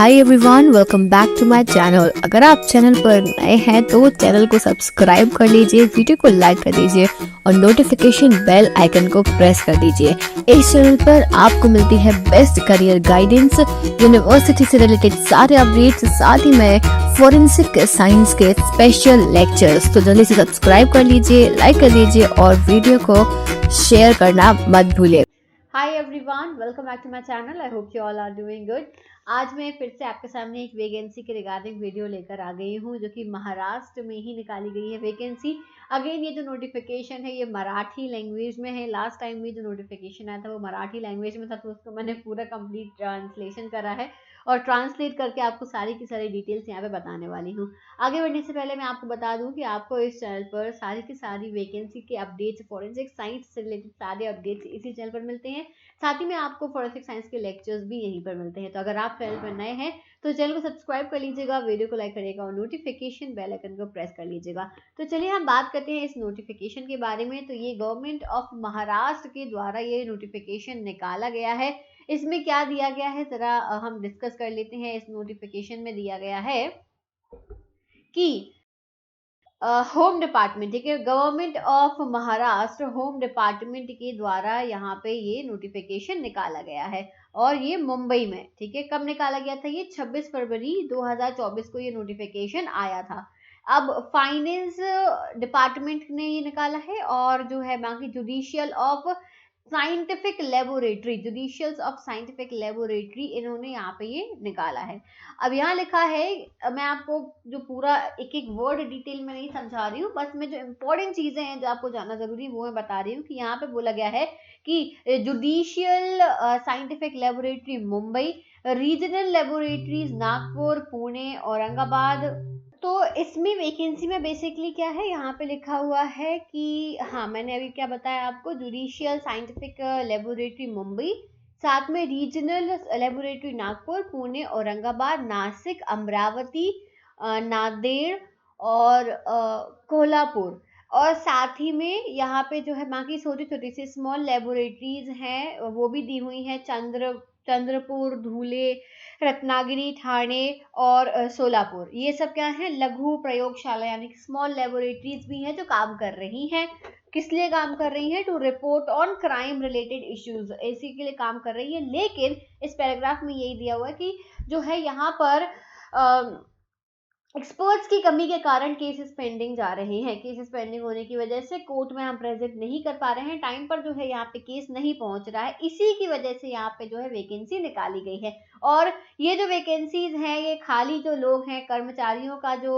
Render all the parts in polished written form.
Hi everyone, welcome back to my channel. अगर आप channel पर नए हैं तो चैनल को सब्सक्राइब कर लीजिए, वीडियो को लाइक कर दीजिए और नोटिफिकेशन बेल आइकन को प्रेस कर दीजिए। इस चैनल पर आपको मिलती है बेस्ट करियर गाइडेंस, यूनिवर्सिटी से रिलेटेड सारे अपडेट्स, साथ ही में फोरेंसिक साइंस के स्पेशल लेक्चर्स। तो जल्दी से सब्सक्राइब कर लीजिए, लाइक कर दीजिए और वीडियो को शेयर करना मत भूलिए। Hi everyone, welcome back to my channel. I hope you all are doing good. आज मैं फिर से आपके सामने एक वैकेंसी के रिगार्डिंग वीडियो लेकर आ गई हूँ, जो कि महाराष्ट्र में ही निकाली गई है वैकेंसी। अगेन ये जो नोटिफिकेशन है ये मराठी लैंग्वेज में है। लास्ट टाइम में जो नोटिफिकेशन आया था वो मराठी लैंग्वेज में था, तो उसको मैंने पूरा कंप्लीट ट्रांसलेशन करा है और ट्रांसलेट करके आपको सारी की सारी डिटेल्स यहाँ पे बताने वाली हूँ। आगे बढ़ने से पहले मैं आपको बता दूं कि आपको इस चैनल पर सारी की सारी वैकेंसी के अपडेट्स, फॉरेंसिक साइंस से रिलेटेड सारे अपडेट्स इसी चैनल पर मिलते हैं। साथ ही में आपको फॉरेंसिक साइंस के लेक्चर्स भी यहीं पर मिलते हैं। तो अगर आप चैनल पर नए हैं तो चैनल को सब्सक्राइब कर लीजिएगा, वीडियो को लाइक करिएगा और नोटिफिकेशन बेल आइकन को प्रेस कर लीजिएगा। तो चलिए हम बात करते हैं इस नोटिफिकेशन के बारे में। तो ये गवर्नमेंट ऑफ महाराष्ट्र के द्वारा ये नोटिफिकेशन निकाला गया है। इसमें क्या दिया गया है जरा हम डिस्कस कर लेते हैं। इस नोटिफिकेशन में दिया गया है कि होम डिपार्टमेंट, ठीक है, government of Maharashtra home department के द्वारा यहाँ पे ये नोटिफिकेशन निकाला गया है और ये मुंबई में, ठीक है। कब निकाला गया था? ये 26 फरवरी 2024 को ये नोटिफिकेशन आया था। अब फाइनेंस डिपार्टमेंट ने ये निकाला है और जो है बाकी judicial of scientific laboratory, judicials of scientific laboratory, इन्होंने यहाँ पे ये निकाला है। अब यहाँ लिखा है, मैं आपको जो पूरा एक एक वर्ड डिटेल में नहीं समझा रही हूँ, बस मैं जो इम्पोर्टेंट चीजें हैं जो आपको जानना जरूरी है वो मैं बता रही हूँ कि यहाँ पे बोला गया है कि judicial scientific laboratory Mumbai, regional laboratories Nagpur, Pune, Aurangabad. तो इसमें वैकेंसी में बेसिकली क्या है, यहाँ पे लिखा हुआ है कि हाँ, मैंने अभी क्या बताया आपको, जुडिशियल साइंटिफिक लेबोरेटरी मुंबई, साथ में रीजनल लेबोरेटरी नागपुर, पुणे, औरंगाबाद, नासिक, अमरावती, नांदेड़ और कोल्हापुर। और साथ ही में यहाँ पे जो है बाकी छोटी छोटी सी स्मॉल लेबोरेटरीज हैं वो भी दी हुई हैं, चंद्रपुर, धुले, रत्नागिरी, ठाणे और सोलापुर। ये सब क्या है, लघु प्रयोगशाला यानी कि स्मॉल लेबोरेटरीज भी हैं जो काम कर रही हैं। किस लिए काम कर रही हैं? To report on crime related issues, इसी के लिए काम कर रही है। लेकिन इस पैराग्राफ में यही दिया हुआ है कि जो है यहाँ पर एक्सपर्ट्स की कमी के कारण केसेस पेंडिंग जा रहे हैं। केसेस पेंडिंग होने की वजह से कोर्ट में हम प्रेजेंट नहीं कर पा रहे हैं, टाइम पर जो है यहाँ पे केस नहीं पहुंच रहा है, इसी की वजह से यहाँ पे जो है वैकेंसी निकाली गई है। और ये जो वैकेंसीज हैं ये खाली जो लोग हैं कर्मचारियों का, जो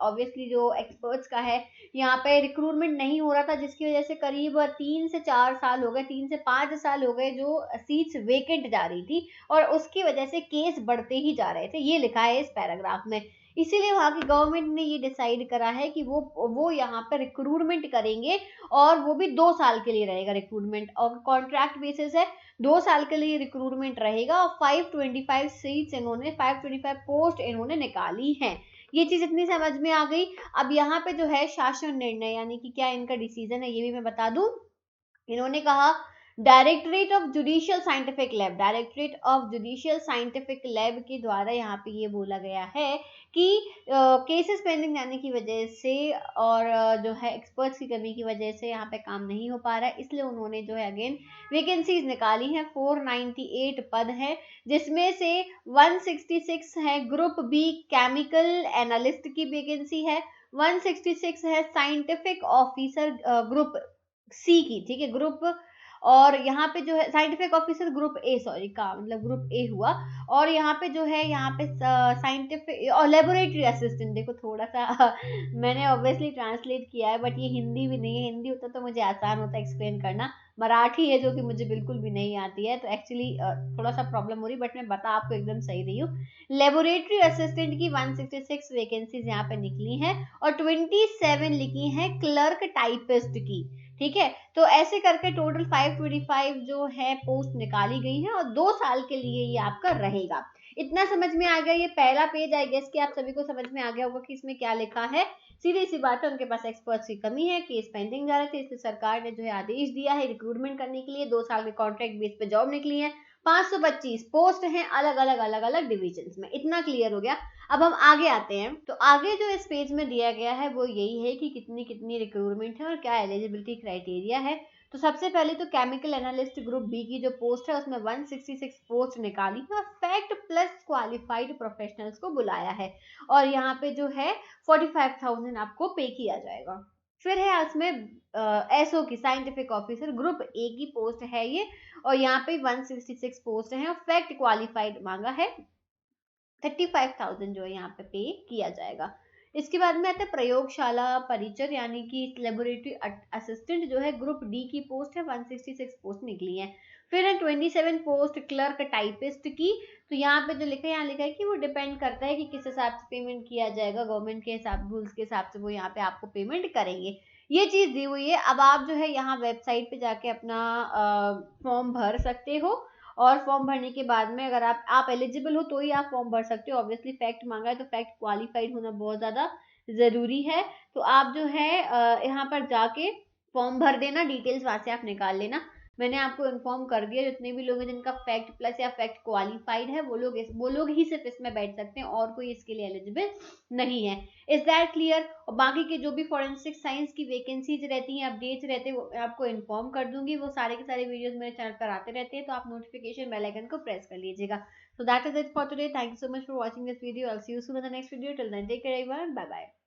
ऑब्वियसली जो एक्सपर्ट्स का है, यहाँ पे रिक्रूटमेंट नहीं हो रहा था, जिसकी वजह से करीब 3 से 4 साल हो गए, 3 से 5 साल हो गए जो सीट्स वेकेंट जा रही थी और उसकी वजह से केस बढ़ते ही जा रहे थे। ये लिखा है इस पैराग्राफ में। इसीलिए वहाँ की गवर्नमेंट ने ये डिसाइड करा है कि वो यहाँ पर रिक्रूटमेंट करेंगे और वो भी 2 साल के लिए रहेगा रिक्रूटमेंट, और कॉन्ट्रैक्ट बेसिस है। 2 साल के लिए रिक्रूटमेंट रहेगा और 525 सीट्स इन्होंने, 525 पोस्ट इन्होंने निकाली हैं। ये चीज इतनी समझ में आ गई। अब यहाँ पे जो है शासन निर्णय यानी कि क्या इनका डिसीजन है ये भी मैं बता दूं। इन्होंने कहा directorate of judicial scientific lab, directorate of judicial scientific lab के द्वारा यहाँ पे ये बोला गया है कि केसेस पेंडिंग जाने की वजह से और जो है एक्सपर्ट्स की कमी की वजह से यहाँ पे काम नहीं हो पा रहा है, इसलिए उन्होंने जो है अगेन वैकेंसीज निकाली हैं। 498 पद है, जिसमें से 166 है ग्रुप बी केमिकल एनालिस्ट की वैकेंसी है, 166 है साइंटिफिक ऑफिसर ग्रुप सी की, ठीक है, ग्रुप। और यहाँ पे जो है scientific officer group A, sorry का मतलब ग्रुप ए हुआ। और यहाँ पे जो है यहाँ पे साइंटिफिक और लेबोरेटरी असिस्टेंट, देखो थोड़ा सा मैंने ऑब्वियसली ट्रांसलेट किया है बट ये हिंदी भी नहीं है, हिंदी होता तो मुझे आसान होता एक्सप्लेन करना, मराठी है जो कि मुझे बिल्कुल भी नहीं आती है, तो एक्चुअली थोड़ा सा प्रॉब्लम हो रही, बट मैं बता आपको एकदम सही रही हूँ। लेबोरेटरी असिस्टेंट की 166 वैकेंसीज यहाँ पे निकली हैं और 27 लिखी हैं क्लर्क टाइपिस्ट की, ठीक है। तो ऐसे करके टोटल 525 जो है पोस्ट निकाली गई है और 2 साल के लिए ये आपका रहेगा। इतना समझ में आ गया? ये पहला पेज आई गेस कि आप सभी को समझ में आ गया होगा कि इसमें क्या लिखा है। सीधी सी बात है, उनके पास एक्सपर्ट्स की कमी है, केस पेंडिंग जा रहे थे, इसलिए सरकार ने जो है आदेश दिया है रिक्रूटमेंट करने के लिए। 2 साल के कॉन्ट्रैक्ट बेस पे जॉब निकली है, 525 पोस्ट हैं अलग अलग अलग अलग डिविजन्स में। इतना क्लियर हो गया। अब हम आगे आते हैं। तो आगे जो इस पेज में दिया गया है वो यही है कि कितनी कितनी रिक्रूटमेंट है और क्या एलिजिबिलिटी क्राइटेरिया है। तो सबसे पहले तो केमिकल एनालिस्ट ग्रुप बी की जो पोस्ट है उसमें 166 पोस्ट निकाली है और फैक्ट प्लस क्वालिफाइड प्रोफेशनल्स को बुलाया है और यहाँ पे जो है 45,000 आपको पे किया जाएगा। फिर है उसमें एसओ की साइंटिफिक ऑफिसर ग्रुप ए की पोस्ट है ये और यहाँ पे 166 पोस्ट है और फैक्ट क्वालिफाइड मांगा है 35,000 जो है यहाँ पे किया जाएगा। इसके बाद में आता है प्रयोगशाला परिचर यानी कि लेबोरेटरी असिस्टेंट जो है ग्रुप डी की पोस्ट है 166 पोस्ट निकली है। फिर है 27 पोस्ट क्लर्क टाइपिस्ट की। तो यहाँ पे जो लिखा है यहाँ लिखा है कि वो डिपेंड करता है कि किस हिसाब से पेमेंट किया जाएगा, गवर्नमेंट के हिसाब रूल्स के हिसाब से वो यहाँ पे आपको पेमेंट करेंगे। ये चीज दी हुई है। अब आप जो है यहाँ वेबसाइट पे जाके अपना फॉर्म भर सकते हो और फॉर्म भरने के बाद में अगर आप एलिजिबल हो तो ही आप फॉर्म भर सकते हो। ऑब्वियसली फैक्ट मांगा है तो फैक्ट क्वालिफाइड होना बहुत ज्यादा जरूरी है। तो आप जो है यहाँ पर जाके फॉर्म भर देना, डिटेल्स वहां से आप निकाल लेना। मैंने आपको इन्फॉर्म कर दिया जितने भी लोग हैं जिनका फैक्ट प्लस या फैक्ट क्वालिफाइड है वो लोग ही सिर्फ इसमें बैठ सकते हैं और कोई इसके लिए एलिजिबल नहीं है। Is that clear? और बाकी के जो भी फॉरेंसिक साइंस की वैकेंसीज रहती हैं, अपडेट्स रहते हैं, वो मैं आपको इन्फॉर्म कर दूंगी। वो सारे के सारे वीडियोस मेरे चैनल पर आते रहते हैं तो आप नोटिफिकेशन बेल आइकन को प्रेस कर लीजिएगा। So that is it for today. Thank you so much for watching this video. I'll see you soon in the next video. Till then, take care everyone. Bye bye.